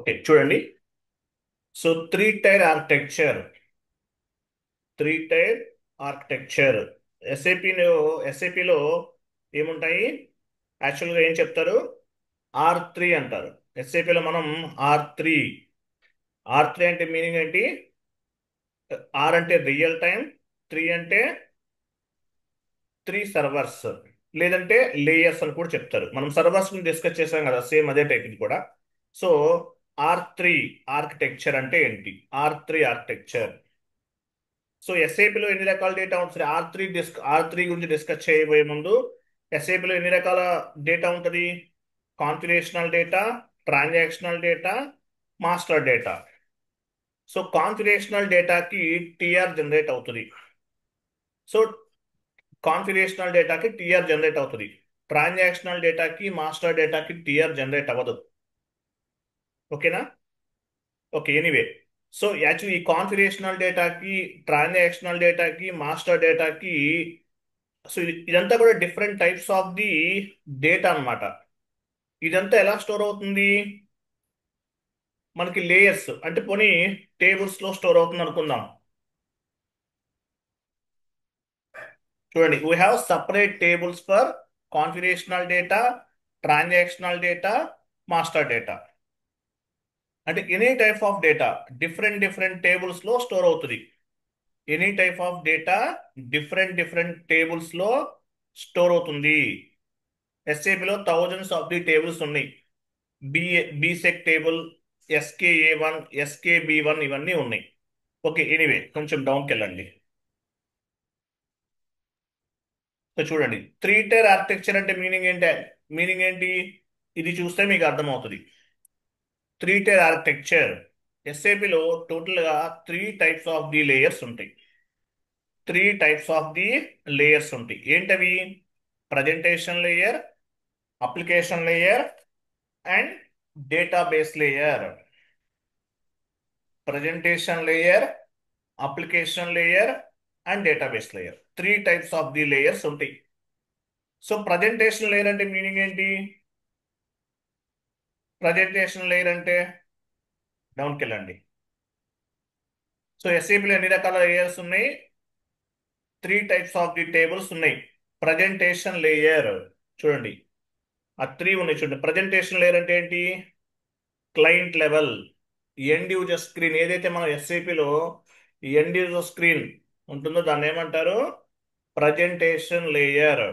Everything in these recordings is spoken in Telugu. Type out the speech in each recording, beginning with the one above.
ఓకే చూడండి. సో త్రీ టైర్ ఆర్కిటెక్చర్ ఎస్ఏపిలో ఎస్ఏపిలో ఏముంటాయి? యాక్చువల్గా ఏం చెప్తారు? R3 అంటారు. ఎస్ఏపిలో మనం ఆర్ త్రీ అంటే మీనింగ్ ఏంటి? ఆర్ అంటే రియల్ టైం, త్రీ అంటే త్రీ సర్వర్స్, లేదంటే లేయర్స్ అని కూడా చెప్తారు. మనం సర్వర్స్ డిస్కస్ చేసాం కదా, సేమ్ అదే టైప్ ఇది కూడా. సో R3 ఆర్కిటెక్చర్ అంటే ఏంటి? ఆర్కిటెక్చర్. సో ఎస్ఏపిలో ఎన్ని రకాల డేటా ఉంటుంది? ఆర్ త్రీ గురించి డిస్కస్ చేయబోయే ముందు, ఎస్ఏపిలో ఎన్ని రకాల డేటా ఉంటుంది? Configurational data, transactional data, master data. So configurational డేటాకి టీఆర్ జనరేట్ అవుతుంది. సో కాన్ఫిగరేషనల్ డేటాకి టీఆర్ జనరేట్ అవుతుంది. ట్రాన్సాక్షనల్ డేటాకి, మాస్టర్ డేటాకి టీఆర్ జనరేట్ అవ్వదు. ఓకేనా? Okay, anyway. సో యాక్చువల్లీ ఈ కాన్ఫిగరేషనల్ డేటాకి, ట్రాన్సాక్షనల్ డేటాకి, మాస్టర్ డేటాకి, సో ఇదంతా కూడా different types of the data అన్నమాట. ఇదంతా ఎలా స్టోర్ అవుతుంది? మనకి లేయర్స్ అంటే పోనీ టేబుల్స్ లో స్టోర్ అవుతుంది అనుకుందాం. చూడండి, we have separate tables for configurational data, transactional data, master data. అంటే any type of data different different tables లో స్టోర్ అవుతుంది. Any type of data different different tables లో స్టోర్ అవుతుంది. ఎస్ఏపిలో థౌజండ్స్ ఆఫ్ ది టేబుల్స్ ఉన్నాయి. బీసెక్ టేబుల్, ఎస్కేఏ1, ఎస్కేబి1, ఇవన్నీ ఉన్నాయి. ఓకే, ఎనీవే కొంచెం డౌన్కి వెళ్ళండి. సో చూడండి, త్రీ టైర్ ఆర్కిటెక్చర్ అంటే మీనింగ్ ఏంటి? ఇది చూస్తే మీకు అర్థమవుతుంది. త్రీ టైర్ ఆర్కిటెక్చర్ ఎస్ఏపిలో టోటల్గా three types of the layers ఉంటాయి. ఏంటవి? Presentation layer, application layer and database layer. Presentation layer, application layer and database layer. Three types of the layers ఉంటాయి. సో ప్రజెంటేషన్ లేయర్ అంటే మీనింగ్ ఏంటి? ప్రజెంటేషన్ లేయర్ అంటే డౌన్కి వెళ్ళండి. సో ఎస్ఏపిలో ఎన్ని రకాల లేయర్స్ ఉన్నాయి? Three types of the tables ఉన్నాయి. ప్రజెంటేషన్ లేయర్ చూడండి, ఆ త్రీ ఉన్నాయి. చూడండి, ప్రజెంటేషన్ లేయర్ అంటే ఏంటి? Client level, end user screen. ఏదైతే మనం ఎస్ఏపిలో ఎండ్ యూజర్ స్క్రీన్ ఉంటుందో దాన్ని ఏమంటారు? Presentation layer.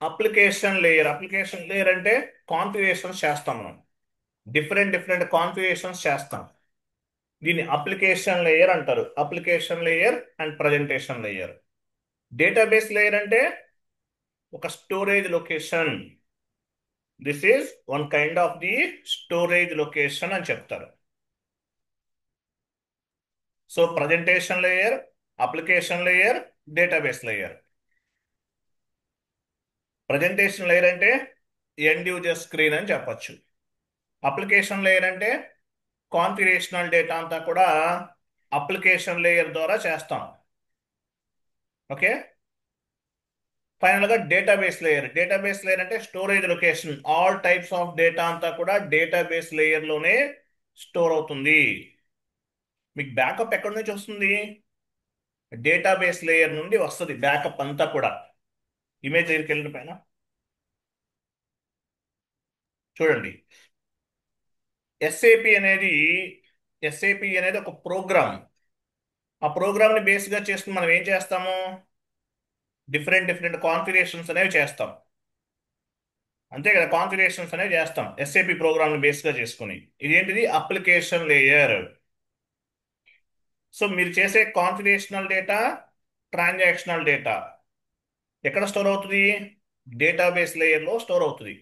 అప్లికేషన్ లేయర్ అంటే కాన్ఫిగరేషన్స్ చేస్తాం మనం. డిఫరెంట్ డిఫరెంట్ కాన్ఫిగరేషన్స్ చేస్తాం. దీన్ని అప్లికేషన్ లేయర్ అంటారు. Application layer and presentation layer. Database layer అంటే ఒక storage location. This is one kind of the storage location అని చెప్తారు. So presentation layer, application layer, database layer. Presentation layer అంటే ఎండ్ యూజర్ స్క్రీన్ అని చెప్పొచ్చు. అప్లికేషన్ లేయర్ అంటే కాన్ఫిగరేషనల్ డేటా అంతా కూడా అప్లికేషన్ లేయర్ ద్వారా చేస్తాం. ఓకే. ఫైనల్ గా డేటాబేస్ లేయర్ అంటే storage location. All types of data అంతా కూడా డేటాబేస్ లేయర్ లోనే స్టోర్ అవుతుంది. మీకు బ్యాకప్ ఎక్కడి నుంచి వస్తుంది? డేటాబేస్ లేయర్ నుండి వస్తుంది బ్యాకప్ అంతా కూడా. ఇమేజ్ దగ్గరికి వెళ్ళిన పైన చూడండి, ఎస్ఏపి అనేది ఎస్ఏపి అనేది ఒక ప్రోగ్రామ్. ఆ ప్రోగ్రామ్ ని బేస్ గా చేసుకుని మనం ఏం చేస్తాము? డిఫరెంట్ డిఫరెంట్ కాన్ఫిగరేషన్స్ అనేవి చేస్తాం. అంతే కదా, కాన్ఫిగరేషన్స్ అనేవి చేస్తాం ఎస్ఏపి ప్రోగ్రామ్ ని బేస్ గా చేసుకుని. ఇదేంటిది? Application layer. సో మీరు చేసే కాన్ఫిగరేషనల్ డేటా, ట్రాన్సాక్షనల్ డేటా ఎక్కడ స్టోర్ అవుతుంది? డేటాబేస్ లేయర్ లో స్టోర్ అవుతుంది.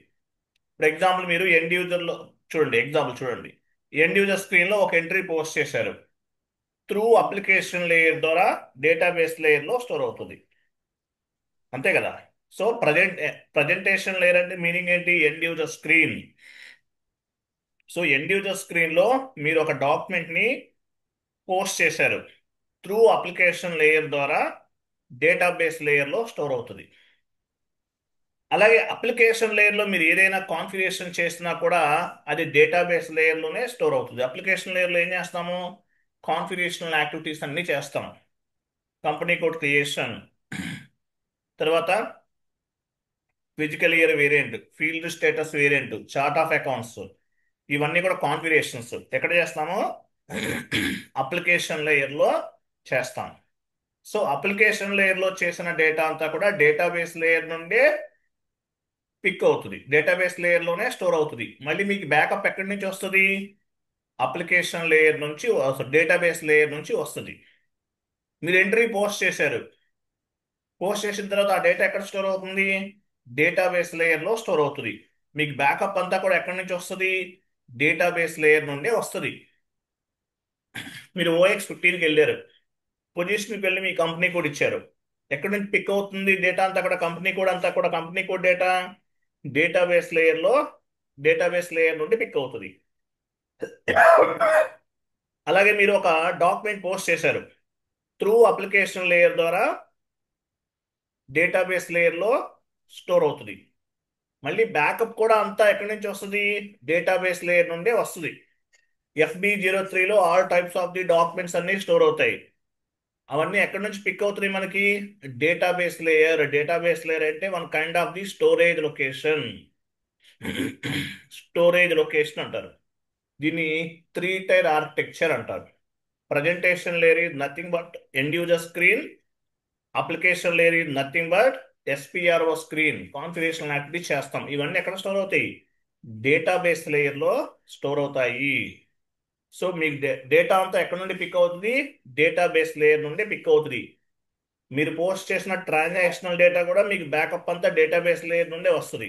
ఫర్ ఎగ్జాంపుల్ మీరు ఎండ్ యూజర్ లో చూడండి. ఎండ్ యూజర్ స్క్రీన్ లో ఒక ఎంట్రీ పోస్ట్ చేశారు. త్రూ అప్లికేషన్ లేయర్ ద్వారా డేటాబేస్ లేయర్ లో స్టోర్ అవుతుంది. అంతే కదా. సో ప్రజెంటేషన్ లేయర్ అంటే మీనింగ్ ఏంటి? End user screen. So end user screen లో మీరు ఒక డాక్యుమెంట్ ని పోస్ట్ చేశారు. త్రూ అప్లికేషన్ లేయర్ ద్వారా డేటాబేస్ లేయర్ లో స్టోర్ అవుతుంది. అలాగే అప్లికేషన్ లేయర్లో మీరు ఏదైనా కాన్ఫిగరేషన్ చేసినా కూడా అది డేటాబేస్ లేయర్లోనే స్టోర్ అవుతుంది. అప్లికేషన్ లేయర్లో ఏం చేస్తాము? కాన్ఫిగరేషనల్ యాక్టివిటీస్ అన్నీ చేస్తాం. కంపెనీ కోడ్ క్రియేషన్, తర్వాత physical year variant, field status variant, chart of accounts, ఇవన్నీ కూడా కాన్ఫిగరేషన్స్ ఎక్కడ చేస్తాము? అప్లికేషన్ లేయర్లో చేస్తాం. సో అప్లికేషన్ లేయర్లో చేసిన డేటా అంతా కూడా డేటాబేస్ లేయర్ నుండే పిక్ అవుతుంది, డేటాబేస్ లేయర్లోనే స్టోర్ అవుతుంది. మళ్ళీ మీకు బ్యాకప్ ఎక్కడి నుంచి వస్తుంది? అప్లికేషన్ లేయర్ నుంచి, డేటాబేస్ లేయర్ నుంచి వస్తుంది. మీరు ఎంట్రీ పోస్ట్ చేశారు, పోస్ట్ చేసిన తర్వాత ఆ డేటా ఎక్కడ స్టోర్ అవుతుంది? డేటాబేస్ లేయర్లో స్టోర్ అవుతుంది. మీకు బ్యాకప్ అంతా కూడా ఎక్కడి నుంచి వస్తుంది? డేటాబేస్ లేయర్ నుండే వస్తుంది. మీరు OX15కి వెళ్ళారు, పొజిషన్కి వెళ్ళి మీ కంపెనీ కోడ్ ఇచ్చారు, ఎక్కడి నుంచి పిక్ అవుతుంది డేటా అంతా కూడా? కంపెనీ కోడ్ అంతా కూడా, కంపెనీ కోడ్ డేటా డేటాబేస్ లేయర్లో, డేటాబేస్ లేయర్ నుండి పిక్ అవుతుంది. అలాగే మీరు ఒక డాక్యుమెంట్ పోస్ట్ చేశారు, త్రూ అప్లికేషన్ లేయర్ ద్వారా డేటాబేస్ లేయర్లో స్టోర్ అవుతుంది. మళ్ళీ బ్యాకప్ కూడా అంతా ఎక్కడి నుంచి వస్తుంది? డేటాబేస్ లేయర్ నుండే వస్తుంది. FB03లో all types of the documents అన్ని స్టోర్ అవుతాయి. అవన్నీ ఎక్కడి నుంచి పిక్ అవుతున్నాయి మనకి? Database layer. డేటాబేస్ లేయర్ అంటే one kind of the storage location. Storage location అంటారు దీన్ని. 3 టైర్ ఆర్కిటెక్చర్ అంటారు. Presentation layer is nothing but end user screen. Application layer is nothing but SPRO screen. Configuration activity చేస్తాం. ఇవన్నీ ఎక్కడ స్టోర్ అవుతాయి? డేటాబేస్ లేయర్లో స్టోర్ అవుతాయి. సో మీకు డేటా అంతా ఎక్కడ నుండి పిక్ అవుతుంది? డేటాబేస్ లేయర్ నుండి పిక్ అవుతుంది. మీరు పోస్ట్ చేసిన ట్రాన్సాక్షనల్ డేటా కూడా మీకు బ్యాకప్ అంతా డేటాబేస్ లేయర్ నుండే వస్తుంది.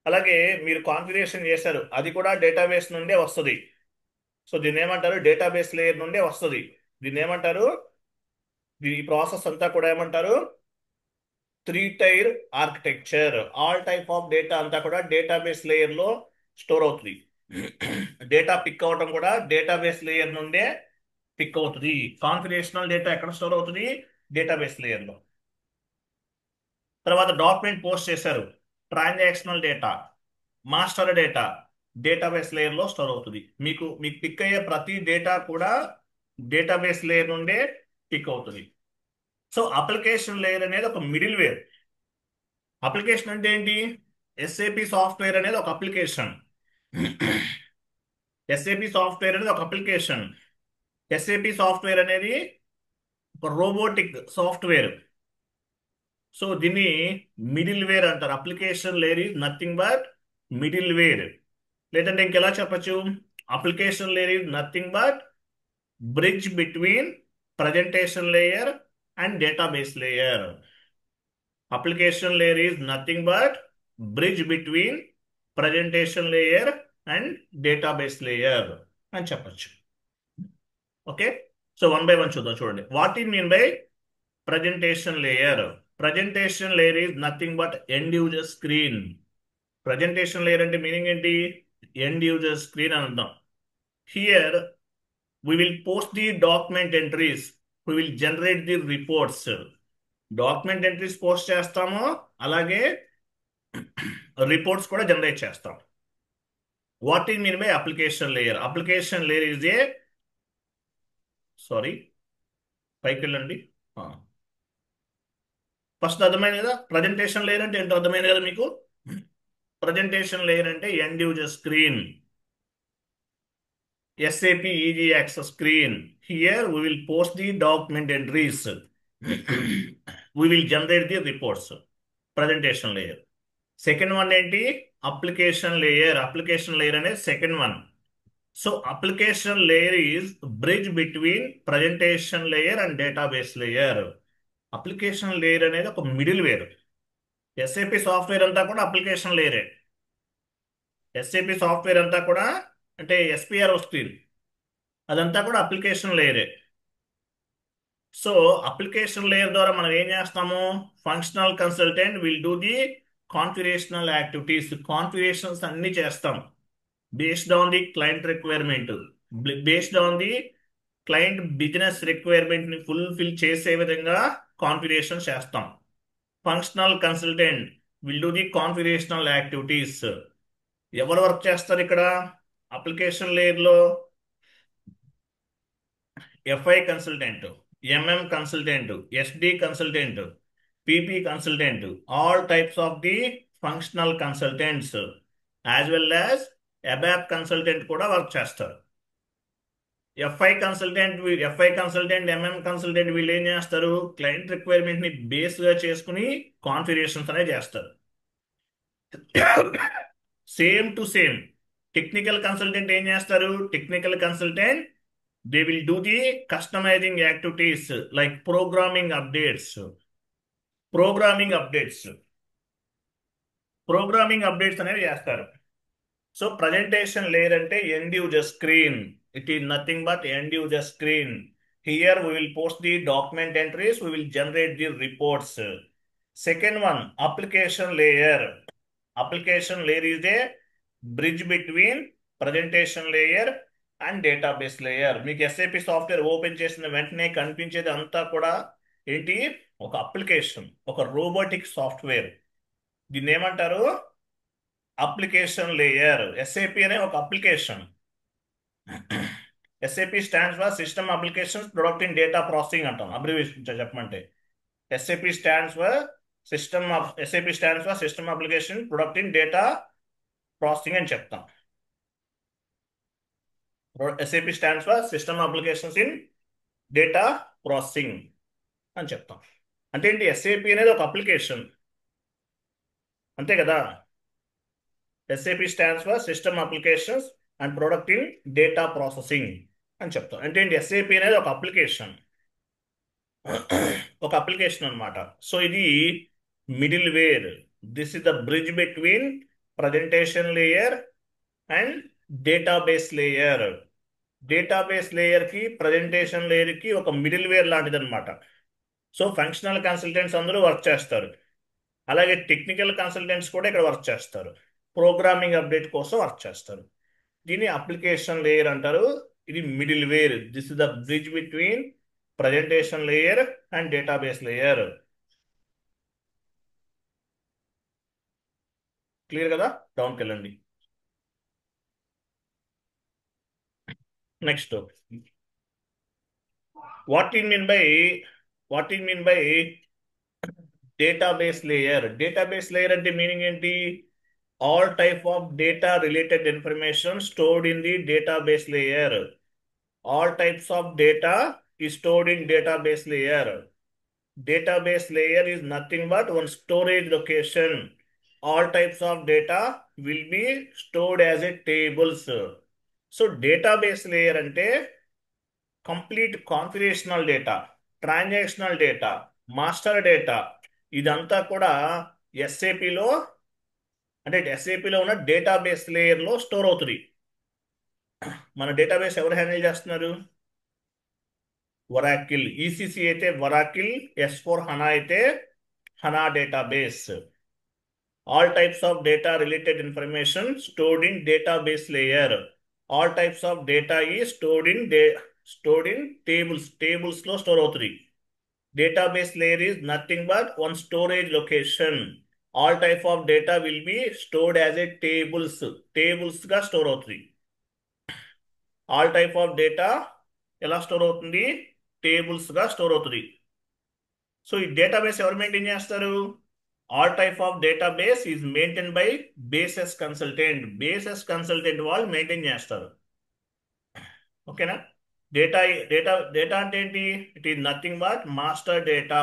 అలాగే మీరు కాన్ఫిగరేషన్ చేశారు, అది కూడా డేటాబేస్ నుండే వస్తుంది. సో దీన్ని ఏమంటారు? డేటాబేస్ లేయర్ నుండే వస్తుంది. దీన్ని ఏమంటారు? ఈ ప్రాసెస్ అంతా కూడా ఏమంటారు? 3 tier architecture. All type of data అంతా కూడా డేటాబేస్ లేయర్లో స్టోర్ అవుతుంది. డేటా పిక్ అవటం కూడా డేటాబేస్ లేయర్ నుండే పిక్ అవుతుంది. కాన్ఫిగరేషనల్ డేటా ఎక్కడ స్టోర్ అవుతుంది? డేటాబేస్ లేయర్లో. తర్వాత డాక్యుమెంట్ పోస్ట్ చేశారు, transactional data, master data database లేయర్లో స్టోర్ అవుతుంది. మీకు పిక్ అయ్యే ప్రతి డేటా కూడా డేటాబేస్ లేయర్ నుండే పిక్ అవుతుంది. సో అప్లికేషన్ లేయర్ అనేది ఒక మిడిల్ వేర్. అప్లికేషన్ అంటే ఏంటి? SAP సాఫ్ట్వేర్ అనేది ఒక అప్లికేషన్. SAP సాఫ్ట్వేర్ అనేది ఒక అప్లికేషన్. SAP సాఫ్ట్వేర్ అనేది ఒక రోబోటిక్ సాఫ్ట్వేర్. సో దీన్ని మిడిల్ వేర్ అంటారు. Application layer is nothing but middleware. లేదంటే ఇంకెలా చెప్పచ్చు? Application layer is nothing but bridge between presentation layer and database layer. Application layer is nothing but bridge between presentation layer and database layer అని చెప్పచ్చు. Okay, so one by one చూద్దాం. చూడండి, what is mean by presentation layer? Presentation layer is nothing but end user screen. Presentation layer అంటే మీనింగ్ ఏంటి? ఎండ్ యూజర్ స్క్రీన్ అని అంటాం. Here we will post the document entries, we will generate the reports. Document entries post చేస్తాము, అలాగే రిపోర్ట్స్ కూడా జనరేట్ చేస్తాం. What is mean by application layer? Application layer is a, sorry పైకి వెళ్ళండి. ఫస్ట్ అర్థమైంది కదా ప్రజెంటేషన్ లేయర్ అంటే ఏంటో? అర్థమైంది కదా మీకు? ప్రజెంటేషన్ లేయర్ అంటే end user screen, SAP easy access screen. Here we will post the document entries. We will generate the reports. Presentation layer. Second one ఏంటి? Application layer. Application layer అనేది second one. So application layer is bridge between presentation layer and database layer. Application layer అనేది ఒక మిడిల్ వేర్. SAP సాఫ్ట్వేర్ అంతా కూడా అప్లికేషన్ లేయరే. SAP సాఫ్ట్వేర్ అంతా కూడా అంటే SPRO స్క్రీన్, అదంతా కూడా అప్లికేషన్ లేయరే. సో అప్లికేషన్ లేయర్ ద్వారా మనం ఏం చేస్తాము? Functional consultant will do the configurational activities. Configurations అన్ని చేస్తాం based on the client requirement, based on the client business requirement ని ఫుల్ఫిల్ చేసే విధంగా కాన్ఫిగరేషన్ చేస్తాం. Functional consultant will do the configurational activities. ఎవరు వర్క్ చేస్తారు ఇక్కడ? అప్లికేషన్ లేయర్లో FI consultant, MM consultant, SD consultant, PP consultant, all types of the functional consultants as well as అబాప్ consultant కూడా వర్క్ చేస్తారు. ఎఫ్ఐ కన్సల్టెంట్, ఎంఎం కన్సల్టెంట్ వీళ్ళు ఏం చేస్తారు? క్లయింట్ రిక్వైర్మెంట్ ని బేస్ గా చేసుకుని కాన్ఫిగరేషన్స్ అనేవి చేస్తారు. Same to same technical consultant ఏం చేస్తారు? Technical consultant they will do the customising activities like programming updates programming updates అనేవి చేస్తారు. సో ప్రజెంటేషన్ లేయర్ అంటే end user screen. It is nothing but end user screen. Here we will post the document entries, we will generate the reports. Second one, application layer. Application layer is a bridge between presentation layer and database layer. మీకు ఎస్ఏపి సాఫ్ట్వేర్ ఓపెన్ చేసిన వెంటనే కనిపించేది అంతా కూడా ఏంటి? ఒక అప్లికేషన్, ఒక రోబోటిక్ సాఫ్ట్వేర్. దీన్ని ఏమంటారు? Application layer. ఎస్ఏపి అనే ఒక application. SAP stands for system applications product in data processing అంటాం, అబ్రివేషన్ చెప్పమంటే. SAP stands for system application product in data processing అని చెప్తాం. SAP stands for system applications in data processing అని చెప్తాం. అంటే ఏంటి? ఎస్ఏపి అనేది ఒక అప్లికేషన్, అంతే కదా. SAP stands for system applications and product in data processing అని చెప్తాం. అంటే ఏంటి? ఎస్ఏపి అనేది ఒక అప్లికేషన్, అనమాట. సో ఇది middleware. This is the bridge between presentation layer and database layer. Database layer కి ప్రజెంటేషన్ లేయర్ కి ఒక మిడిల్ వేర్ లాంటిది అనమాట. సో ఫంక్షనల్ కన్సల్టెంట్స్ అందరూ వర్క్ చేస్తారు. అలాగే టెక్నికల్ కన్సల్టెంట్స్ కూడా ఇక్కడ వర్క్ చేస్తారు. ప్రోగ్రామింగ్ అప్డేట్ కోసం వర్క్ చేస్తారు. దీన్ని అప్లికేషన్ లేయర్ అంటారు. ఇది middleware. This is the bridge between presentation layer and database layer. Clear కదా? డౌన్కి వెళ్ళండి. నెక్స్ట్, వాట్ ఈ mean by database layer? Database layer అంటే మీనింగ్ ఏంటి? All type of data related information stored in the database layer. All types of data is stored in database layer. Database layer is nothing but one storage location. All types of data will be stored as a tables. So database layer అంటే complete configurational data, transactional data, master data ఇదంతా కూడా ఎస్ఏపిలో ఉన్న డేటాబేస్ లేయర్లో స్టోర్ అవుతుంది. మన డేటాబేస్ ఎవరు హ్యాండిల్ చేస్తున్నారు? వరాకిల్. ఈసీసీ అయితే వరాకిల్, S4 హనా అయితే హనా database. All types of data related information stored in database layer. All types of data ఈ స్టోర్డ్ ఇన్ టేబుల్స్ లో స్టోర్ అవుతుంది. Database layer is nothing but one storage location. All type of data will be stored as a tables గా స్టోర్ అవుతుంది. ఆల్ టైప్ ఆఫ్ డేటా ఎలా స్టోర్ అవుతుంది? టేబుల్స్ గా స్టోర్ అవుతుంది. సో ఈ డేటాబేస్ ఎవరు మెయింటైన్ చేస్తారు? All type of database is maintain by basis consultant వాళ్ళు మెయింటైన్ చేస్తారు. ఓకేనా? డేటా డేటా డేటా అంటే ఏంటి? It is nothing but master data,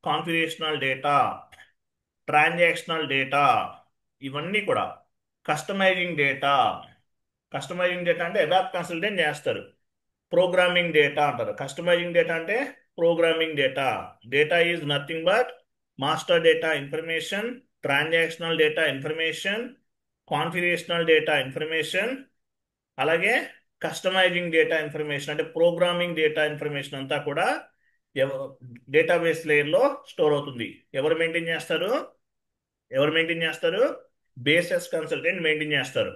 configurational data, transactional data, ఇవన్నీ కూడా కస్టమైజింగ్ డేటా అంటే అబాప్ కన్సల్టెంట్ చేస్తారు. ప్రోగ్రామింగ్ డేటా అంటారు. కస్టమైజింగ్ డేటా అంటే programming data. Data is nothing but master data information, transactional data information, configurational data information, అలాగే కస్టమైజింగ్ డేటా ఇన్ఫర్మేషన్ అంటే ప్రోగ్రామింగ్ డేటా ఇన్ఫర్మేషన్ అంతా కూడా డేటాబేస్ లేయర్లో స్టోర్ అవుతుంది. ఎవరు మెయింటైన్ చేస్తారు? బేసెస్ కన్సల్టెంట్ మెయింటైన్ చేస్తారు.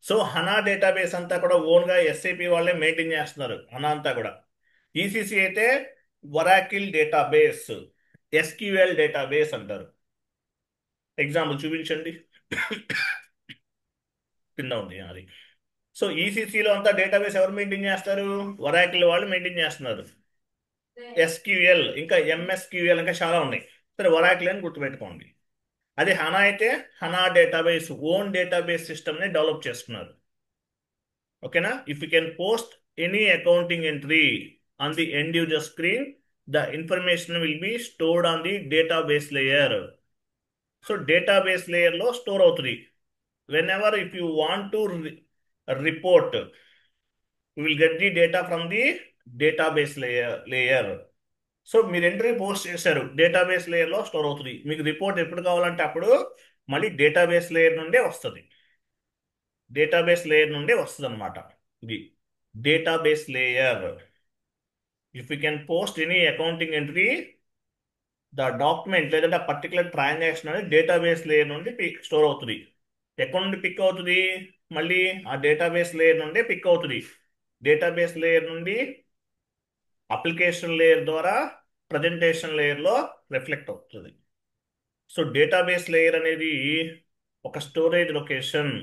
సో హనా డేటాబేస్ అంతా కూడా ఓన్గా ఎస్ఏపి వాళ్ళే మెయింటైన్ చేస్తున్నారు. హనా అంతా కూడా. ఈసీసీ అయితే వరాకిల్ డేటాబేస్. ఎస్క్యూఎల్ డేటాబేస్ అంటారు. ఎగ్జాంపుల్ చూపించండి. కింద ఉంది అది. సో ఈసీసీలో అంతా డేటాబేస్ ఎవరు మెయింటైన్ చేస్తారు? ఒరాకిల్ వాళ్ళు మెయింటైన్ చేస్తున్నారు. ఎస్క్యూఎల్ ఇంకా ఎంఎస్క్యూఎల్ ఇంకా చాలా ఉన్నాయి. సరే ఒరాకిల్ అని గుర్తుపెట్టుకోండి. అది హనా అయితే హనా డేటాబేస్ ఓన్ డేటాబేస్ సిస్టమ్ని డెవలప్ చేసుకున్నారు. ఓకేనా? If you can post any accounting entry on the end user screen, the information will be stored on the database layer. So database లేయర్లో స్టోర్ అవుతుంది. whenever if you want to report, you will get the data from the database layer. So మీరు ఎంట్రీ పోస్ట్ చేశారు, డేటాబేస్ లేయర్లో స్టోర్ అవుతుంది. మీకు రిపోర్ట్ ఎప్పుడు కావాలంటే అప్పుడు మళ్ళీ డేటాబేస్ లేయర్ నుండే వస్తుంది. డేటాబేస్ లేయర్ నుండే వస్తుంది అనమాట. ఇది database layer. If you can post any accounting entry, the document లేదంటే ఆ పర్టికులర్ ట్రాన్సాక్షన్ అనేది డేటాబేస్ లేయర్ నుండి స్టోర్ అవుతుంది. ఎక్కడ నుండి పిక్ అవుతుంది? మళ్ళీ ఆ డేటాబేస్ లేయర్ నుండి పిక్ అవుతుంది. డేటాబేస్ లేయర్ నుండి అప్లికేషన్ లేయర్ ద్వారా ప్రజెంటేషన్ లేయర్లో రిఫ్లెక్ట్ అవుతుంది. సో డేటాబేస్ లేయర్ అనేది ఒక స్టోరేజ్ లొకేషన్.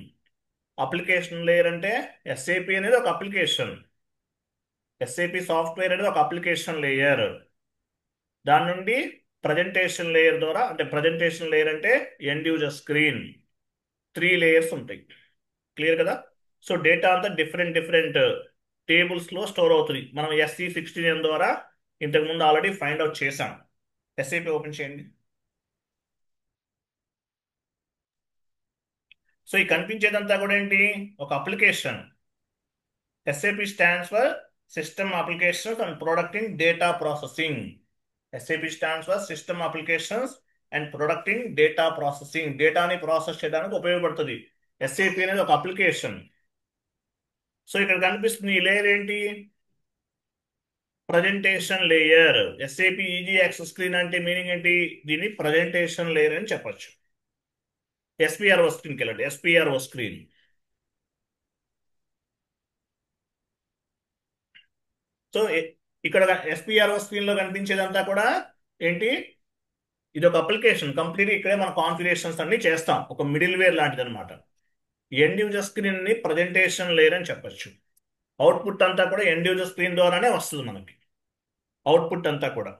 అప్లికేషన్ లేయర్ అంటే ఎస్ఏపి అనేది ఒక అప్లికేషన్. ఎస్ఏపి సాఫ్ట్వేర్ అనేది ఒక అప్లికేషన్ లేయర్. దాని నుండి ప్రజెంటేషన్ లేయర్ ద్వారా, అంటే ప్రజెంటేషన్ లేయర్ అంటే ఎండ్ యూజర్ స్క్రీన్, 3 లేయర్స్ ఉంటాయి. క్లియర్ కదా? సో డేటా అంతా డిఫరెంట్ డిఫరెంట్ టేబుల్స్లో స్టోర్ అవుతుంది. మనం SC16 ద్వారా ఇంతకుముందు ఆల్రెడీ ఫైండ్ అవుట్ చేసాం. ఎస్ఏపి ఓపెన్ చేయండి. సో ఈ కనిపించేదంతా కూడా ఏంటి? ఒక application. SAP stands for system applications and product in data processing. SAP stands for system applications and product in data processing. డేటాని ప్రాసెస్ చేయడానికి ఉపయోగపడుతుంది. ఎస్ఏపి అనేది ఒక అప్లికేషన్. సో ఇక్కడ కనిపిస్తుంది ఈ లేయర్ ఏంటి? Presentation layer. SAP easy access screen అంటే మీనింగ్ ఏంటి? దీన్ని ప్రజెంటేషన్ లేయర్ అని చెప్పొచ్చు. ఎస్పిఆర్ఓ స్క్రీన్కి వెళ్ళండి. SPRO screen. సో ఇక్కడ ఎస్పిఆర్ఓ స్క్రీన్ లో కనిపించేదంతా కూడా ఏంటి? ఇది ఒక అప్లికేషన్. కంప్లీట్ ఇక్కడే మన కాన్ఫిగరేషన్స్ అన్ని చేస్తాం. ఒక మిడిల్ వేర్ లాంటిది అనమాట. ఎండ్ యూజర్ స్క్రీన్ ని ప్రజెంటేషన్ లేయర్ అని చెప్పొచ్చు. అవుట్పుట్ అంతా కూడా ఎండ్ యూజర్ స్క్రీన్ ద్వారానే వస్తుంది మనకి. అవుట్పుట్ అంతా కూడా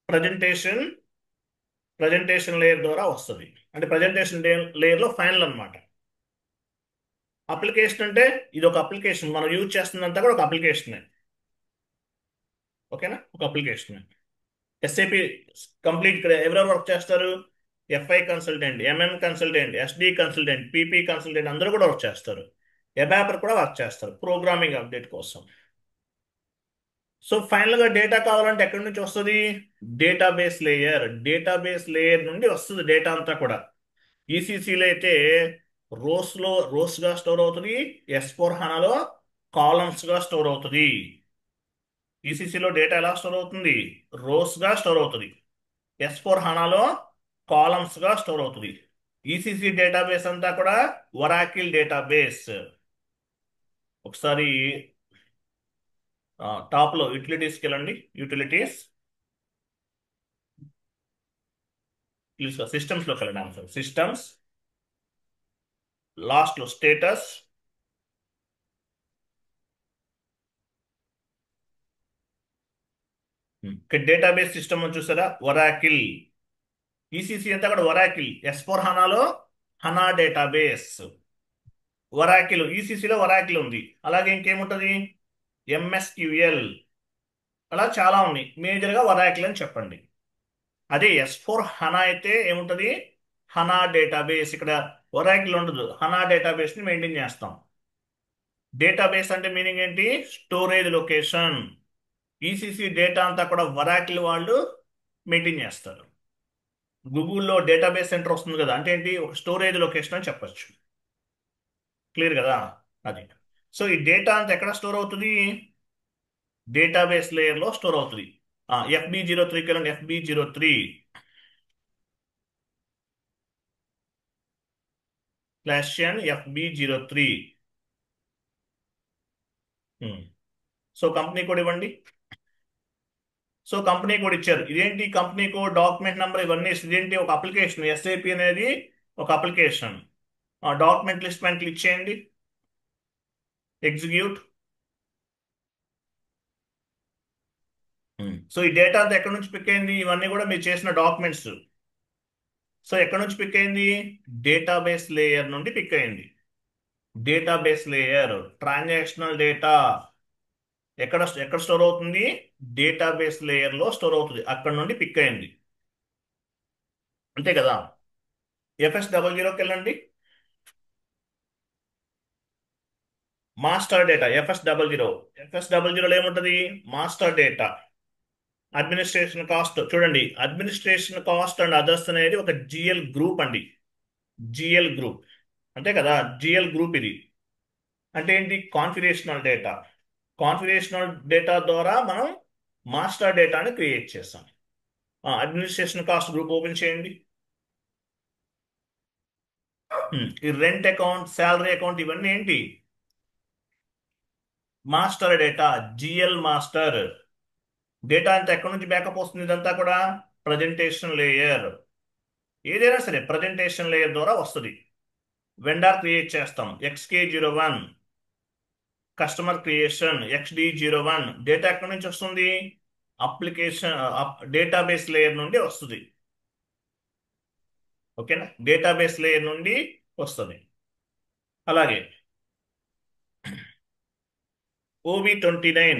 ప్రజెంటేషన్ ప్రజెంటేషన్ లేయర్ ద్వారా వస్తుంది. అంటే ప్రజెంటేషన్ లేయర్ లో ఫైనల్ అనమాట. అప్లికేషన్ అంటే ఇది ఒక అప్లికేషన్. మనం యూజ్ చేస్తున్నంతా కూడా ఒక అప్లికేషన్. ఓకేనా? ఒక అప్లికేషన్. ఎస్ఏపి కంప్లీట్ ఇక్కడ ఎవరెవరు వర్క్ చేస్తారు? FI consultant, MM consultant, SD consultant, PP consultant అందరూ కూడా వర్క్ చేస్తారు. ఎబాపర్ కూడా వర్క్ చేస్తారు ప్రోగ్రామింగ్ అప్డేట్ కోసం. సో ఫైనల్ గా డేటా కావాలంటే ఎక్కడి నుంచి వస్తుంది? Database layer. డేటాబేస్ లేయర్ నుండి వస్తుంది డేటా అంతా కూడా. ఈసీసీలో అయితే రోస్ గా స్టోర్ అవుతుంది. S4 హనాలో కాలమ్స్ గా స్టోర్ అవుతుంది. ఈసీసీలో డేటా ఎలా స్టోర్ అవుతుంది? రోస్ గా స్టోర్ అవుతుంది. S4 హనాలో కాలమ్స్ గా స్టోర్ అవుతుంది. ఈసీసీ డేటాబేస్ అంతా కూడా ఒరాకిల్ డేటాబేస్. ఒకసారి టాప్ లో యూటిలిటీస్కి వెళ్ళండి. యూటిలిటీస్, సిస్టమ్స్ లోకి వెళ్ళండి. సిస్టమ్స్, లాస్ట్ లో స్టేటస్, డేటాబేస్ సిస్టమ్ చూసారా? ఒరాకిల్. ఈసీసీ అంతా కూడా ఒరాకిల్. S4 హనాలో హనా డేటాబేస్. ఒరాకిల్ ఈసీసీలో ఒరాకిల్ ఉంది. అలాగే ఇంకేముంటది? ఎంఎస్క్యూఎల్. అలా చాలా ఉన్నాయి. మేజర్గా ఒరాకిల్ అని చెప్పండి. అదే S4 హనా అయితే ఏముంటది? హనా డేటాబేస్. ఇక్కడ ఒరాకిల్ ఉండదు. హనా డేటాబేస్ ని మెయింటైన్ చేస్తాం. డేటాబేస్ అంటే మీనింగ్ ఏంటి? Storage location. ఈసీసీ డేటా అంతా కూడా ఒరాకిల్ వాళ్ళు మెయింటైన్ చేస్తారు. గూగుల్లో డేటాబేస్ సెంటర్ వస్తుంది కదా, అంటే ఏంటి? ఒక స్టోరేజ్ లొకేషన్ అని చెప్పొచ్చు. క్లియర్ కదా? అది. సో ఈ డేటా అంతా ఎక్కడ స్టోర్ అవుతుంది? డేటాబేస్ లేయర్ లో స్టోర్ అవుతుంది. FB03 కలండి. FB03 FB03. So company కూడా ఇవ్వండి. సో కంపెనీ కోడ్ ఇచ్చారు. ఇదేంటి కంపెనీ కోడ్, డాక్యుమెంట్ నెంబర్, ఇవన్నీ ఇదేంటి ఒక అప్లికేషన్. ఎస్ఏపి అనేది ఒక అప్లికేషన్. డాక్యుమెంట్ లిస్ట్ పైన క్లిక్ చేయండి, ఎగ్జిక్యూట్. సో ఈ డేటా అంతా ఎక్కడి నుంచి పిక్ అయింది? ఇవన్నీ కూడా మీరు చేసిన డాక్యుమెంట్స్. సో ఎక్కడి నుంచి పిక్ అయింది? డేటాబేస్ లేయర్ నుండి పిక్ అయింది. డేటాబేస్ లేయర్, ట్రాన్సాక్షనల్ డేటా ఎక్కడ ఎక్కడ స్టోర్ అవుతుంది? డేటాబేస్ లేయర్ లో స్టోర్ అవుతుంది. అక్కడ నుండి పిక్ అయింది. అంతే కదా? FS00కి వెళ్ళండి. Master data FS00. FS00లో ఏముంటది? Master data. అడ్మినిస్ట్రేషన్ కాస్ట్ చూడండి. అడ్మినిస్ట్రేషన్ కాస్ట్ అండ్ అదర్స్ అనేది ఒక జిఎల్ గ్రూప్ అండి. జిఎల్ గ్రూప్ అంతే కదా? జిఎల్ గ్రూప్ ఇది. అంటే ఏంటి? Configurational data. కాన్ఫిగరేషనల్ డేటా ద్వారా మనం మాస్టర్ డేటాని క్రియేట్ చేస్తాం. అడ్మినిస్ట్రేషన్ కాస్ట్ గ్రూప్ ఓపెన్ చేయండి. ఈ రెంట్ అకౌంట్, శాలరీ అకౌంట్, ఇవన్నీ ఏంటి? Master data, GL master. Data అంతా ఎక్కడి నుంచి బ్యాకప్ వస్తుంది? ఇదంతా కూడా ప్రజెంటేషన్ లేయర్. ఏదైనా సరే ప్రజెంటేషన్ లేయర్ ద్వారా వస్తుంది. వెండర్ క్రియేట్ చేస్తాం, XK01. Customer creation XD01. Data ఎక్కడి నుంచి వస్తుంది? అప్లికేషన్ డేటాబేస్ లేయర్ నుండి వస్తుంది. ఓకేనా? డేటాబేస్ లేయర్ నుండి వస్తుంది. అలాగే OB29.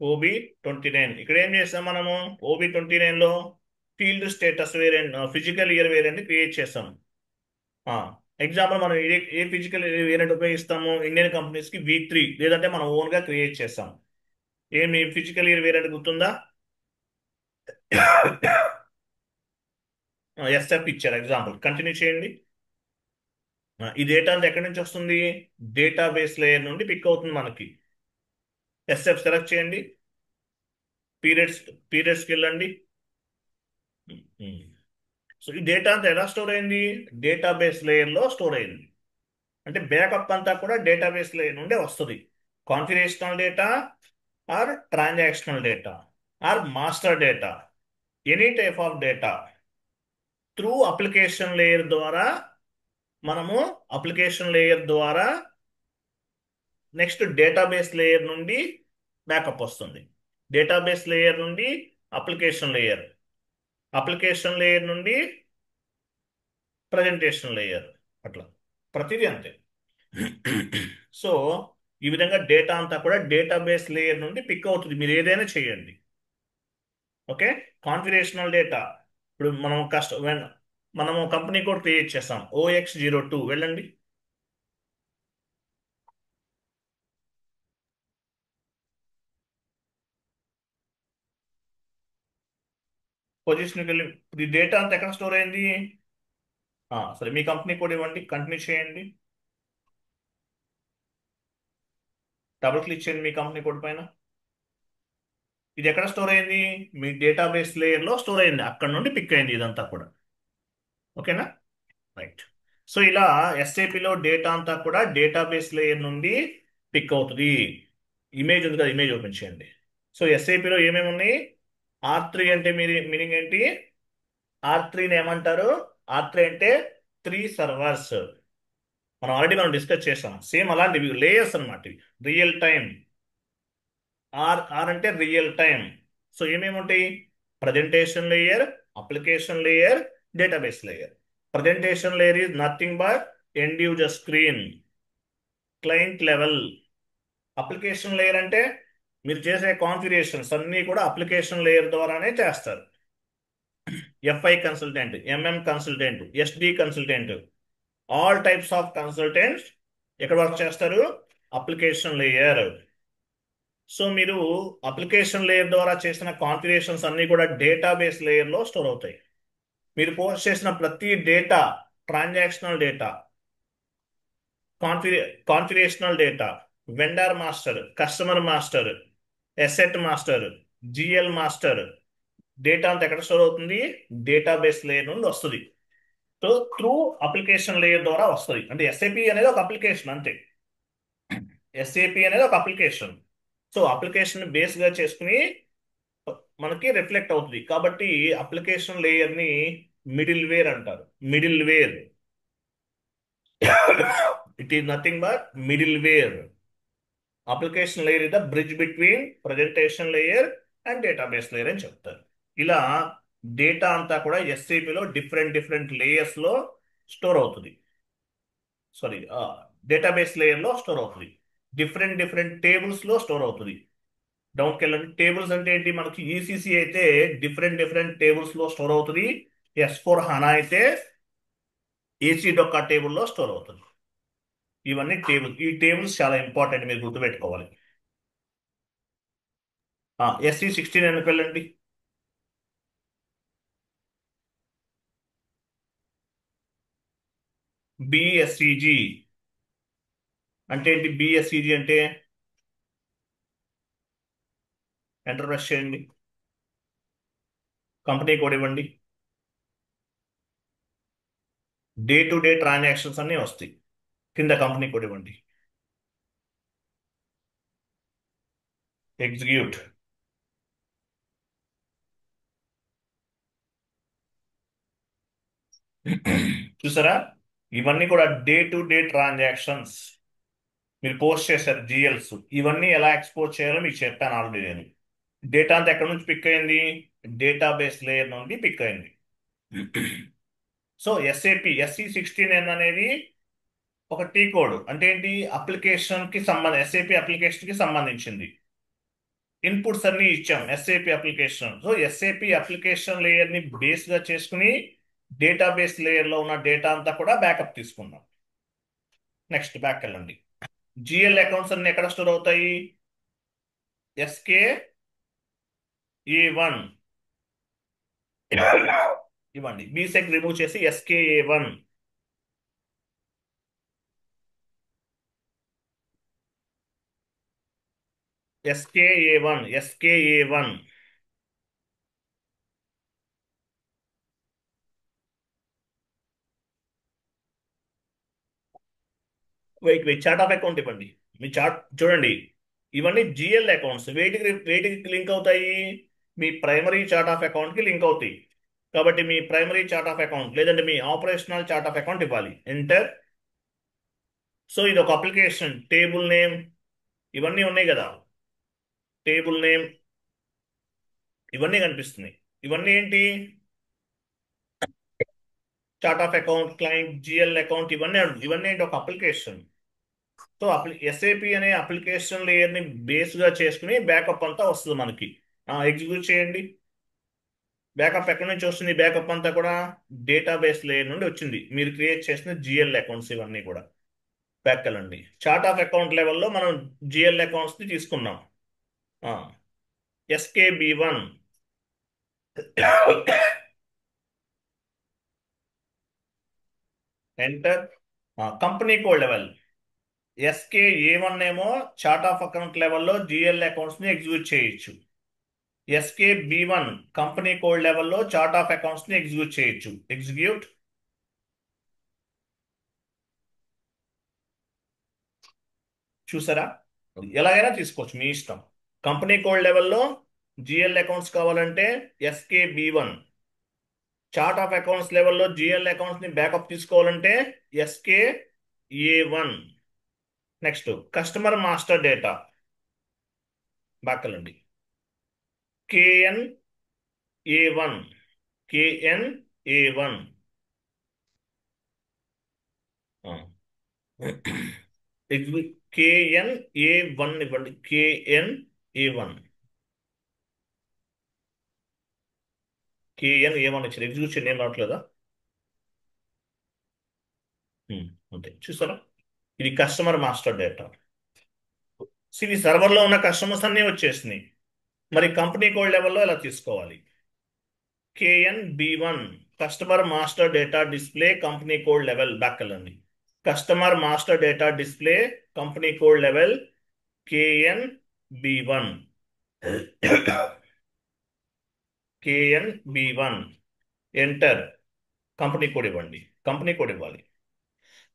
OB29 ఇక్కడ ఏం చేస్తాం మనము? OB29లో field status variant, physical year variant create చేస్తాం. ఎగ్జాంపుల్ మనం ఏ ఫిజికల్ వేరియంట్ ఉపయోగిస్తాము? ఇండియన్ కంపెనీస్కి V3, లేదంటే మనం ఓన్గా క్రియేట్ చేస్తాం. ఏమి ఫిజికల్ ఇయర్ వేరియంట్ గుర్తుందా? SF ఇచ్చారు ఎగ్జాంపుల్. కంటిన్యూ చేయండి. ఈ డేటా అంతా ఎక్కడి నుంచి వస్తుంది? డేటాబేస్ లేయర్ నుండి పిక్ అవుతుంది మనకి. SF సెలెక్ట్ చేయండి. పీరియడ్స్ పీరియడ్స్కి వెళ్ళండి. సో ఈ డేటా అంతా ఎలా స్టోర్ అయింది? డేటాబేస్ లేయర్లో స్టోర్ అయింది. అంటే బ్యాకప్ అంతా కూడా డేటాబేస్ లేయర్ నుండే వస్తుంది. Configurational data or transactional data or master data, any type of data through application layer ద్వారా మనము అప్లికేషన్ లేయర్ ద్వారా నెక్స్ట్ డేటాబేస్ లేయర్ నుండి బ్యాకప్ వస్తుంది. డేటాబేస్ లేయర్ నుండి అప్లికేషన్ లేయర్, అప్లికేషన్ లేయర్ నుండి ప్రజెంటేషన్ లేయర్, అట్లా ప్రతిదీ అంతే. సో ఈ విధంగా డేటా అంతా కూడా డేటాబేస్ లేయర్ నుండి పిక్ అవుతుంది. మీరు ఏదైనా చేయండి. ఓకే. కాన్ఫిగరేషనల్ డేటా, ఇప్పుడు మనము కంపెనీ కోడ్ క్రియేట్ చేస్తాం. OX02 వెళ్ళండి. పొజిషన్కి వెళ్ళి ఇప్పుడు ఈ డేటా అంతా ఎక్కడ స్టోర్ అయింది? సరే మీ కంపెనీ కోడ్ ఇవ్వండి, కంటిన్యూ చేయండి. డబుల్ క్లిక్ చేయండి మీ కంపెనీ కోడ్ పైన. ఇది ఎక్కడ స్టోర్ అయింది? మీ డేటాబేస్ లేయర్లో స్టోర్ అయింది. అక్కడ నుండి పిక్ అయింది ఇదంతా కూడా. ఓకేనా? రైట్. సో ఇలా ఎస్ఏపిలో డేటా అంతా కూడా డేటాబేస్ లేయర్ నుండి పిక్ అవుతుంది. ఇమేజ్ ఉంది కదా, ఇమేజ్ ఓపెన్ చేయండి. సో ఎస్ఏపిలో ఏమేమి ఉన్నాయి? R3 అంటే మీనింగ్ ఏంటి? R3ని ఏమంటారు? R3 అంటే 3 సర్వర్స్. మనం డిస్కస్ చేసాం. సేమ్ అలాంటివి లేయర్స్ అనమాట. Real time. ఆర్ అంటే రియల్ టైం. సో ఏమేమి ఉంటాయి? Presentation layer, application layer, database layer. Presentation layer is nothing but end user screen, client level. Application layer అంటే మీరు చేసే కాన్ఫిగరేషన్స్ అన్నీ కూడా అప్లికేషన్ లేయర్ ద్వారానే చేస్తారు. FI consultant, MM consultant, SD consultant, all types of consultants ఎక్కడ వర్క్ చేస్తారు? Application layer. సో మీరు అప్లికేషన్ లేయర్ ద్వారా చేసిన కాన్ఫిగరేషన్స్ అన్నీ కూడా డేటాబేస్ లేయర్లో స్టోర్ అవుతాయి. మీరు పోస్ట్ చేసిన ప్రతి data, transactional data, configurational data, vendor master, customer master, asset master, GL master, data అంతా ఎక్కడ స్టోర్ అవుతుంది? డేటాబేస్ లేయర్ నుండి వస్తుంది. సో త్రూ అప్లికేషన్ లేయర్ ద్వారా వస్తుంది. అంటే ఎస్ఏపి అనేది ఒక అప్లికేషన్ అంతే. ఎస్ఏపి అనేది ఒక అప్లికేషన్. సో అప్లికేషన్ బేస్గా చేసుకుని మనకి రిఫ్లెక్ట్ అవుతుంది. కాబట్టి అప్లికేషన్ లేయర్ ని మిడిల్ వేర్ అంటారు. Middleware, it is nothing but middleware. Application layer is the bridge between presentation layer and database layer అని చెప్తారు. ఇలా డేటా అంతా కూడా ఎస్ఏపిలో డిఫరెంట్ డిఫరెంట్ లేయర్స్ లో స్టోర్ అవుతుంది. సారీ, డేటాబేస్ లేయర్ లో స్టోర్ అవుతుంది. డిఫరెంట్ డిఫరెంట్ టేబుల్స్ లో స్టోర్ అవుతుంది. డౌన్కి వెళ్ళండి. టేబుల్స్ అంటే ఏంటి? మనకి ఈసీసీ అయితే డిఫరెంట్ డిఫరెంట్ టేబుల్స్ లో స్టోర్ అవుతుంది. S/4HANA అయితే ఏసీ డొక్కా టేబుల్లో స్టోర్ అవుతుంది. ఇవన్నీ టేబుల్. ఈ టేబుల్స్ చాలా ఇంపార్టెంట్, మీరు గుర్తుపెట్టుకోవాలి. SE16 ఎందుకు వెళ్ళండి. BSEG అంటే ఏంటి? BSEG అంటే ఎంటర్ ప్రెస్ చేయండి. కంపెనీ కోడ్ ఇవ్వండి. డే టు డే ట్రాన్సాక్షన్స్ అన్నీ వస్తాయి. కింద కంపెనీ కోడ్ ఇవ్వండి. ఎగ్జిక్యూట్. చూసారా? ఇవన్నీ కూడా డే టు డే ట్రాన్సాక్షన్స్. మీరు పోస్ట్ చేశారు జిఎల్స్. ఇవన్నీ ఎలా ఎక్స్పోర్ట్ చేయాలో మీకు చెప్పాను ఆల్రెడీ నేను. డేటా అంతా ఎక్కడి నుంచి పిక్ అయింది? డేటాబేస్ లేయర్ నుండి పిక్ అయింది. సో SE16N అనేది ఒక టీ కోడ్. అంటే ఏంటి? అప్లికేషన్ కి సంబంధం, ఎస్ఏపి అప్లికేషన్ కి సంబంధించింది. ఇన్పుట్స్ అన్ని ఇచ్చాం SAP application. So SAP application layer ని బేస్ గా చేసుకుని డేటాబేస్ లేయర్ లో ఉన్న డేటా అంతా కూడా బ్యాకప్ తీసుకుందాం. నెక్స్ట్ బ్యాక్ వెళ్ళండి. జిఎల్ అకౌంట్స్ అన్ని ఎక్కడ స్టోర్ అవుతాయి? SKA1 ఇవ్వండి. బీసెక్ రిమూవ్ చేసి SKA1. SKA1. Wait chart of account ఇవ్వండి. మీ చార్ట్ చూడండి. ఇవన్నీ జిఎల్ అకౌంట్స్. వేటికి లింక్ అవుతాయి? మీ ప్రైమరీ చార్ట్ ఆఫ్ అకౌంట్ కి లింక్ అవుతాయి. కాబట్టి మీ ప్రైమరీ చార్ట్ ఆఫ్ అకౌంట్ లేదంటే మీ ఆపరేషనల్ చార్ట్ ఆఫ్ అకౌంట్ ఇవ్వాలి. ఎంటర్. సో ఇది ఒక అప్లికేషన్. టేబుల్ నేమ్ ఇవన్నీ ఉన్నాయి కదా. టేబుల్ నేమ్ ఇవన్నీ కనిపిస్తున్నాయి. ఇవన్నీ ఏంటి? Chart of account, client, GL account, ఇవన్నీ ఏంటి? ఒక అప్లికేషన్. సో ఎస్ఏపి అనే అప్లికేషన్ లేయర్ ని బేస్ గా చేసుకుని బ్యాకప్ అంతా వస్తుంది మనకి. ఎగ్జిక్యూట్ చేయండి. బ్యాకప్ ఎక్కడి నుంచి వస్తుంది? బ్యాకప్ అంతా కూడా డేటాబేస్ లేయర్ నుండి వచ్చింది. మీరు క్రియేట్ చేసిన జిఎల్ అకౌంట్స్ ఇవన్నీ కూడా. బ్యాక్ వెళ్ళండి. చార్ట్ ఆఫ్ అకౌంట్ లెవెల్లో మనం జిఎల్ అకౌంట్స్ ని తీసుకున్నాం. SKB1. Enter. Company code level. SKA1 ఏమో చార్ట్ ఆఫ్ అకౌంట్ లెవెల్లో జిఎల్ అకౌంట్స్ ని ఎగ్జిక్యూట్ చేయొచ్చు. SKB1 కంపెనీ కోడ్ లెవెల్లో చార్ట్ ఆఫ్ అకౌంట్స్ ని ఎగ్జిక్యూట్ చేయొచ్చు. ఎగ్జిక్యూట్. చూసారా? ఎలాగైనా తీసుకోవచ్చు, మీ ఇష్టం. కంపెనీ కోడ్ లెవెల్లో జిఎల్ అకౌంట్స్ కావాలంటే SKB1. చార్ట్ ఆఫ్ అకౌంట్స్ లెవెల్లో జిఎల్ అకౌంట్స్ ని బ్యాకప్ తీసుకోవాలంటే SKA1. Next customer master data. Back వెళ్ళండి. KNA1. KNA1. KNA1 ఇవ్వండి. KNA1. KNA1 ఇచ్చారు. ఎగ్జిక్యూషన్ ఏం రావట్లేదా? అంతే. చూసారా? ఇది కస్టమర్ మాస్టర్ డేటా. ఇది సర్వర్లో ఉన్న కస్టమర్స్ అన్నీ వచ్చేసినాయి. మరి కంపెనీ కోడ్ లెవెల్లో ఎలా తీసుకోవాలి? KNB1 customer master data display company code level. Back వెళ్ళండి. Customer master data display company code level KNB1. KNB1. Enter. Company code ఇవ్వండి. కంపెనీ కోడ్ ఇవ్వాలి.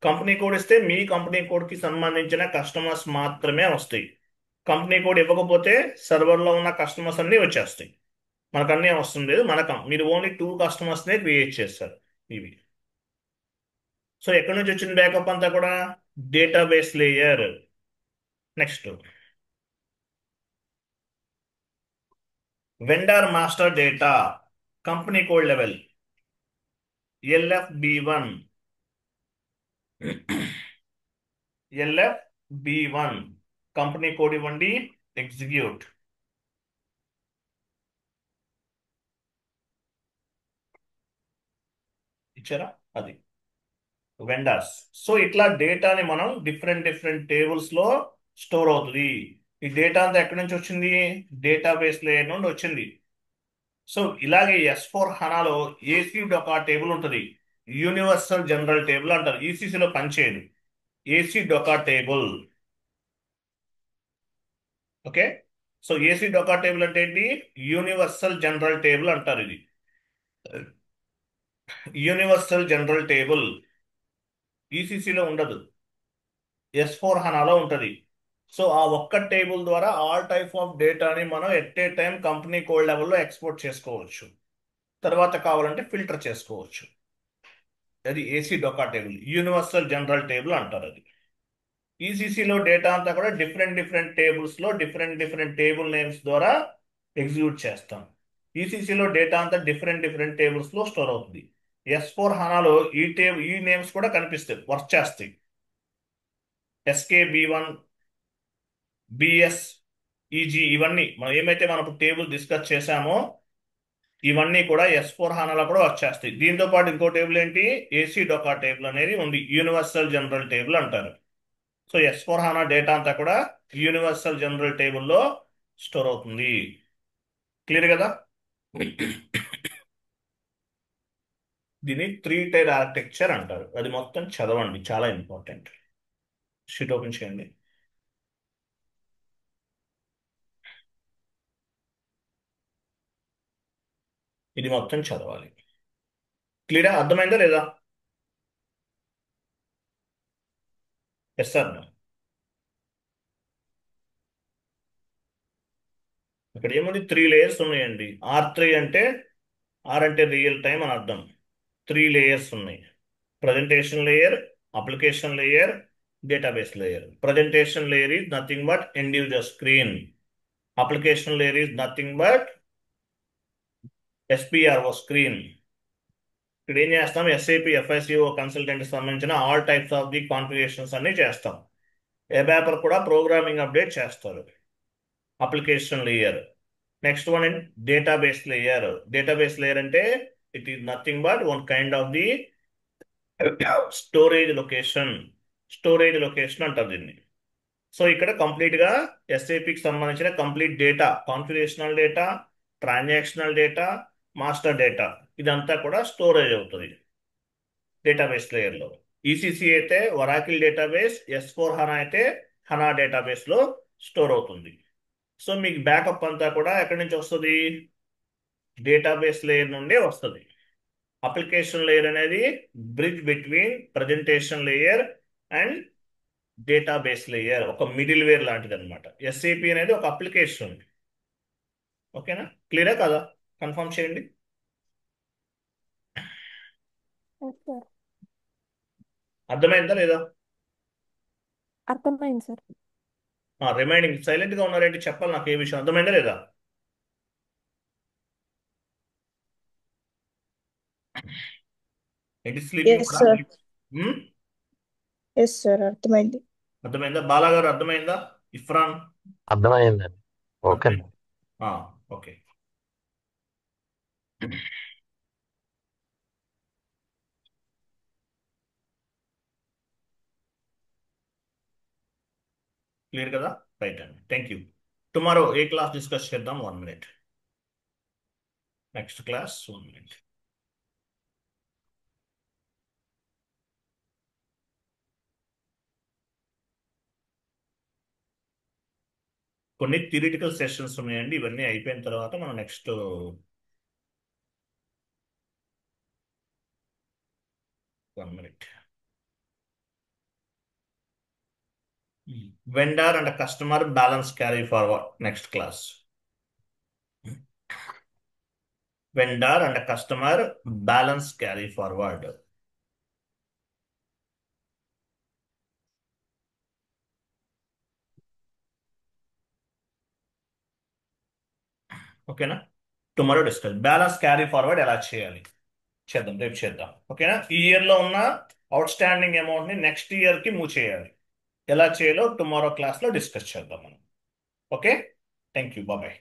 కంపెనీ కోడ్ ఇస్తే మీ కంపెనీ కోడ్కి సంబంధించిన కస్టమర్స్ మాత్రమే వస్తాయి. కంపెనీ కోడ్ ఇవ్వకపోతే సర్వర్లో ఉన్న కస్టమర్స్ అన్నీ వచ్చేస్తాయి. మనకు అన్నీ వస్తుంది లేదు, మీరు ఓన్లీ 2 కస్టమర్స్నే క్రియేట్ చేస్తారు ఇవి. సో ఎక్కడి నుంచి వచ్చింది బ్యాకప్ అంతా కూడా? Database layer. Next vendor master data, company code level LFB1. LFB1 company code ఇవ్వండి, ఎగ్జిక్యూట్. ఇచ్చారా? అది వెండర్స్. సో ఇట్లా డేటాని మనం డిఫరెంట్ డిఫరెంట్ టేబుల్స్ లో స్టోర్ అవుతుంది. ఈ డేటా అంతా ఎక్కడి నుంచి వచ్చింది? డేటాబేస్ లేయర్ నుండి వచ్చింది. సో ఇలాగే S/4HANAలో ఏసీ డొకా టేబుల్ ఉంటుంది. యూనివర్సల్ జనరల్ టేబుల్ అంటారు. ఈసీసీలో పనిచేయదు. ACDOCA table. Okay. So ACDOCA table అంటే ఏంటి? యూనివర్సల్ జనరల్ టేబుల్ అంటారు. ఇది యూనివర్సల్ జనరల్ టేబుల్ ఈసీసీలో ఉండదు, S/4HANAలో ఉంటుంది. సో ఆ ఒక్క టేబుల్ ద్వారా ఆల్ టైప్ ఆఫ్ డేటాని మనం at a time company code లెవెల్లో ఎక్స్పోర్ట్ చేసుకోవచ్చు. తర్వాత కావాలంటే ఫిల్టర్ చేసుకోవచ్చు. అది ACDOCA table, universal general table అంటారు. అది ఈసీసీలో డేటా అంతా కూడా డిఫరెంట్ డిఫరెంట్ టేబుల్స్లో డిఫరెంట్ డిఫరెంట్ టేబుల్ నేమ్స్ ద్వారా ఎగ్జిక్యూట్ చేస్తాం. ఈసీసీలో డేటా అంతా డిఫరెంట్ డిఫరెంట్ టేబుల్స్లో స్టోర్ అవుతుంది. S/4HANAలో ఈ నేమ్స్ కూడా కనిపిస్తాయి, వర్క్ చేస్తాయి. SKB1, BSEG, ఇవన్నీ మనం ఏమైతే మనం టేబుల్ డిస్కస్ చేశామో ఇవన్నీ కూడా S/4HANAలో కూడా వచ్చేస్తాయి. దీంతో పాటు ఇంకో టేబుల్ ఏంటి? ఏసీ డొకా టేబుల్ అనేది ఉంది, యూనివర్సల్ జనరల్ టేబుల్ అంటారు. సో S/4HANA డేటా అంతా కూడా యూనివర్సల్ జనరల్ టేబుల్లో స్టోర్ అవుతుంది. క్లియర్ కదా? దీన్ని 3 టైర్ ఆర్కిటెక్చర్ అంటారు. అది మొత్తం చదవండి, చాలా ఇంపార్టెంట్. షీట్ ఓపెన్ చేయండి. ఇది మొత్తం చదవాలి. క్లియరా? అర్థమైందా లేదా? Yes sir. ఇక్కడ ఏముంది? 3 లేయర్స్ ఉన్నాయండి. R3 అంటే, ఆర్ అంటే రియల్ టైం అని అర్థం. 3 లేయర్స్ ఉన్నాయి. Presentation layer, application layer, database layer. Presentation layer is nothing but end user screen. Application layer is nothing but SPRO screen. ఇక్కడ ఏం చేస్తాం? SAP FICO కన్సల్టెంట్ సంబంధించిన all types of the configurations అన్ని చేస్తాం. ABAP కూడా ప్రోగ్రామింగ్ అప్డేట్ చేస్తారు. Application layer. Next one and database layer. Database layer అంటే it is nothing but one kind of the storage location. Storage location అంటారు దీన్ని. సో ఇక్కడ కంప్లీట్ గా ఎస్ఏపికి సంబంధించిన complete data, configurational data, transactional data, master data, ఇదంతా కూడా స్టోరేజ్ అవుతుంది డేటాబేస్ లేయర్లో. ఈసీసీ అయితే ఒరాకిల్ డేటాబేస్, S/4HANA అయితే హనా డేటాబేస్ లో స్టోర్ అవుతుంది. సో మీకు బ్యాకప్ అంతా కూడా ఎక్కడి నుంచి వస్తుంది? డేటాబేస్ లేయర్ నుండే వస్తుంది. అప్లికేషన్ లేయర్ అనేది bridge between presentation layer and database layer, ఒక మిడిల్ వేర్ లాంటిది అనమాట. ఎస్ఏపి అనేది ఒక అప్లికేషన్. ఓకేనా? క్లియరా కదా? కన్ఫర్మ్ చేయండి. Yes sir. అర్థమైందా లేదా? అర్థమైంది సార్. రిమైనింగ్ సైలెంట్ గా ఉన్నారేంటి? చెప్పాలి నాకు ఏ విషయం. అర్థమైందా లేదా? ఏంటి స్లీపింగ్ ఎస్ కూడా? సార్. ఉమ్, ఎస్ సార్, అర్థమైంది. అర్థమైందా? బాలాగారు అర్థమైందా? ఇఫ్రాన్ అర్థమైందండి. ఓకే. అర్థమైంది. ఆ, ఓకే. క్లియర్ కదా? రైట్ అండి, thank you. Tomorrow A class discuss చేద్దాం? 1 మినిట్. Next class 1 minute. కొన్ని థియరిటికల్ సెషన్స్ ఉన్నాయండి. ఇవన్నీ అయిపోయిన తర్వాత మనం next 1 minute. Vendor and customer balance carry forward. Next class. Vendor and customer balance carry forward. ఓకేనా? Tomorrow discuss balance carry forward ఎలా చేయాలి చేద్దాం, రేపు చేద్దాం. ఓకేనా? ఈ ఇయర్ లో ఉన్న అవుట్ స్టాండింగ్ అమౌంట్ ని నెక్స్ట్ ఇయర్ కి మూవ్ చేయాలి. ఎలా చేయాలో టుమారో క్లాస్ లో డిస్కస్ చేద్దాం మనం. Okay, thank you, bye.